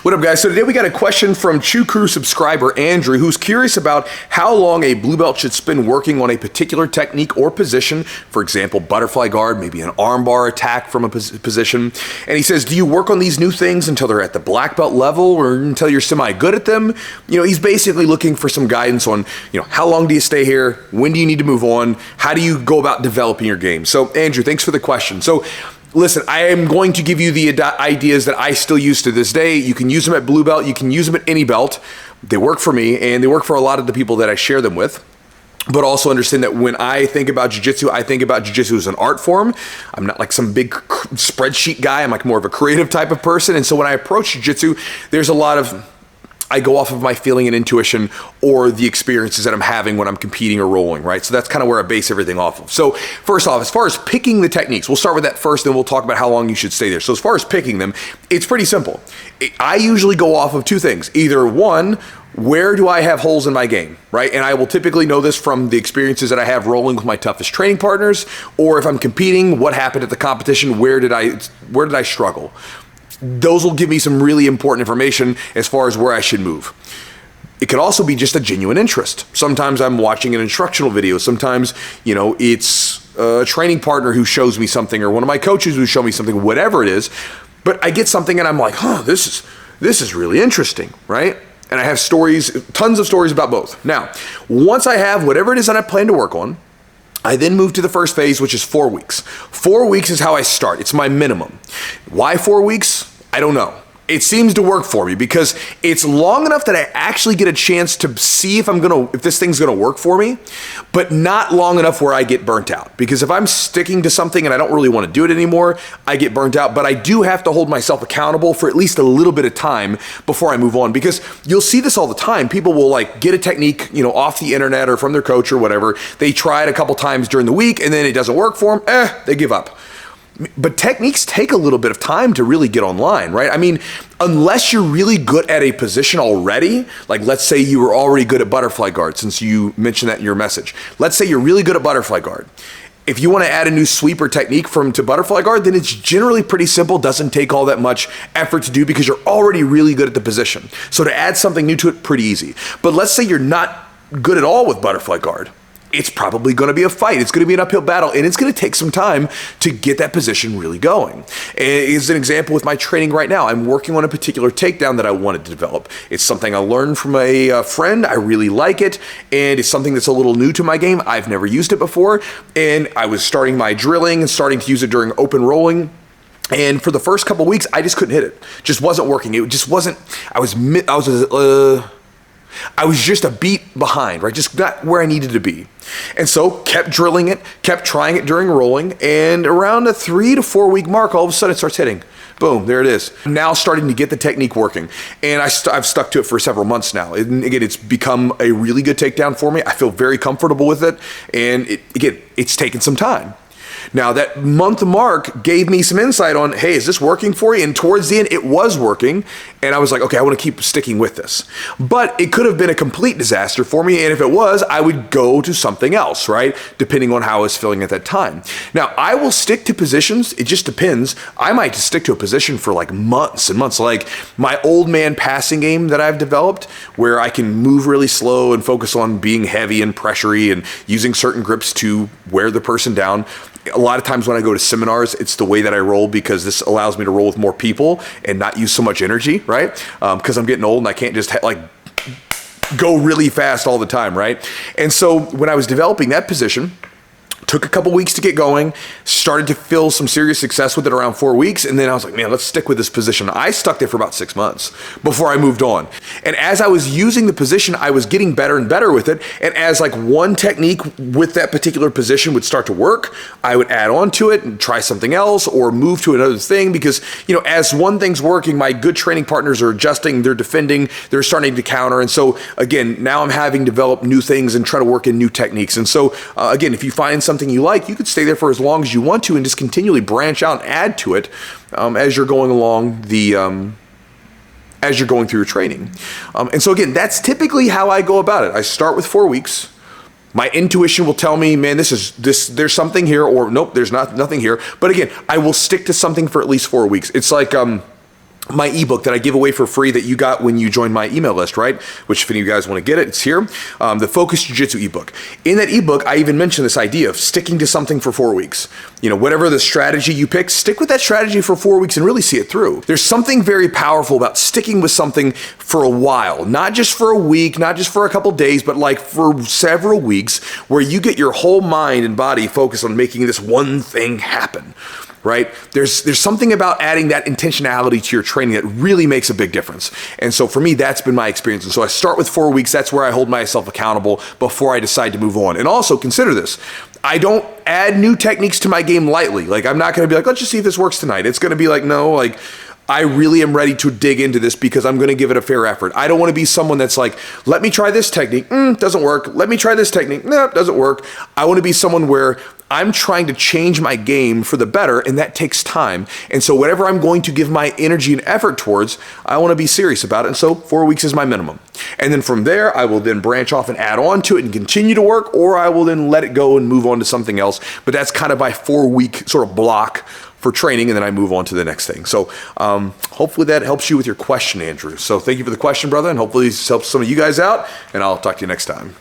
What up, guys? So today we got a question from Chew Crew subscriber Andrew, who's curious about how long a blue belt should spend working on a particular technique or position. For example, butterfly guard, maybe an armbar attack from a position. And he says, do you work on these new things until they're at the black belt level or until you're semi-good at them? You know, he's basically looking for some guidance on, how long do you stay here? When do you need to move on? How do you go about developing your game? So Andrew, thanks for the question. So listen, I am going to give you the ideas that I still use to this day. You can use them at blue belt. You can use them at any belt. They work for me, and they work for a lot of the people that I share them with. But also understand that when I think about jiu-jitsu, I think about jiu-jitsu as an art form. I'm not like some big spreadsheet guy. I'm like more of a creative type of person. And so when I approach jiu-jitsu, there's a lot of, I go off of my feeling and intuition or the experiences that I'm having when I'm competing or rolling, right? So that's kind of where I base everything off of. So first off, as far as picking the techniques, we'll start with that first, then we'll talk about how long you should stay there. So as far as picking them, it's pretty simple. I usually go off of two things. Either one, where do I have holes in my game, right? And I will typically know this from the experiences that I have rolling with my toughest training partners, or if I'm competing, what happened at the competition, where did I struggle? Those will give me some really important information as far as where I should move. It could also be just a genuine interest. Sometimes I'm watching an instructional video. Sometimes, it's a training partner who shows me something or one of my coaches who show me something, whatever it is. But I get something and I'm like, this is really interesting, right? And I have stories, tons of stories about both. Now, once I have whatever it is that I plan to work on, I then move to the first phase, which is 4 weeks. 4 weeks is how I start. It's my minimum. Why 4 weeks? I don't know. It seems to work for me because it's long enough that I actually get a chance to see if this thing's gonna work for me, but not long enough where I get burnt out. Because if I'm sticking to something and I don't really want to do it anymore, I get burnt out. But I do have to hold myself accountable for at least a little bit of time before I move on. Because you'll see this all the time. People will get a technique, off the internet or from their coach or whatever. They try it a couple times during the week and then it doesn't work for them. They give up. But techniques take a little bit of time to really get online, right? I mean, unless you're really good at a position already, like let's say you were already good at butterfly guard, since you mentioned that in your message. Let's say you're really good at butterfly guard. If you want to add a new sweeper technique to butterfly guard, then it's generally pretty simple, doesn't take all that much effort to do because you're already really good at the position. So to add something new to it, pretty easy. But let's say you're not good at all with butterfly guard. It's probably going to be a fight. It's going to be an uphill battle, and it's going to take some time to get that position really going. As an example with my training right now, I'm working on a particular takedown that I wanted to develop. It's something I learned from a friend. I really like it, and it's something that's a little new to my game. I've never used it before, and I was starting my drilling and starting to use it during open rolling. And for the first couple weeks, I just couldn't hit it. Just wasn't working. It just wasn't. I was just a beat behind, right? Just not where I needed to be. And so kept drilling it, kept trying it during rolling, and around a 3 to 4 week mark, all of a sudden it starts hitting. Boom, there it is. I'm now starting to get the technique working. And I've stuck to it for several months now. And again, it's become a really good takedown for me. I feel very comfortable with it. And it's taken some time. Now that month mark gave me some insight on, hey, is this working for you? And towards the end, it was working. And I was like, okay, I want to keep sticking with this. But it could have been a complete disaster for me. And if it was, I would go to something else, right? Depending on how I was feeling at that time. Now, I will stick to positions. It just depends. I might just stick to a position for like months and months. Like my old man passing game that I've developed where I can move really slow and focus on being heavy and pressury and using certain grips to wear the person down. A lot of times when I go to seminars, it's the way that I roll because this allows me to roll with more people and not use so much energy, right? Because I'm getting old and I can't just go really fast all the time, right? And so when I was developing that position, took a couple weeks to get going, started to feel some serious success with it around 4 weeks, and then I was like, man, let's stick with this position. I stuck there for about 6 months before I moved on. And as I was using the position, I was getting better and better with it. And as one technique with that particular position would start to work, I would add on to it and try something else or move to another thing because, as one thing's working, my good training partners are adjusting, they're defending, they're starting to counter. And so again, now I'm having developed new things and try to work in new techniques. And so again, if you find something you like, you could stay there for as long as you want to and just continually branch out and add to it as you're going along as you're going through your training. And so again, that's typically how I go about it. I start with 4 weeks. My intuition will tell me, man, there's something here, or nope, there's nothing here. But again, I will stick to something for at least 4 weeks. It's like my ebook that I give away for free that you got when you joined my email list, right? Which if any of you guys want to get it, it's here. The Focus Jiu-Jitsu ebook. In that ebook, I even mentioned this idea of sticking to something for 4 weeks. You know, whatever the strategy you pick, stick with that strategy for 4 weeks and really see it through. There's something very powerful about sticking with something for a while, not just for a week, not just for a couple days, but like for several weeks where you get your whole mind and body focused on making this one thing happen. Right? There's something about adding that intentionality to your training that really makes a big difference. And so for me, that's been my experience. And so I start with 4 weeks. That's where I hold myself accountable before I decide to move on. And also consider this. I don't add new techniques to my game lightly. Like I'm not going to be like, let's just see if this works tonight. It's going to be like, no, like I really am ready to dig into this because I'm going to give it a fair effort. I don't want to be someone that's like, let me try this technique. Doesn't work. Let me try this technique. No, doesn't work. I want to be someone where I'm trying to change my game for the better, and that takes time. And so whatever I'm going to give my energy and effort towards, I want to be serious about it. And so 4 weeks is my minimum. And then from there, I will then branch off and add on to it and continue to work, or I will then let it go and move on to something else. But that's kind of my 4 week sort of block for training, and then I move on to the next thing. So hopefully that helps you with your question, Andrew. So thank you for the question, brother, and hopefully this helps some of you guys out, and I'll talk to you next time.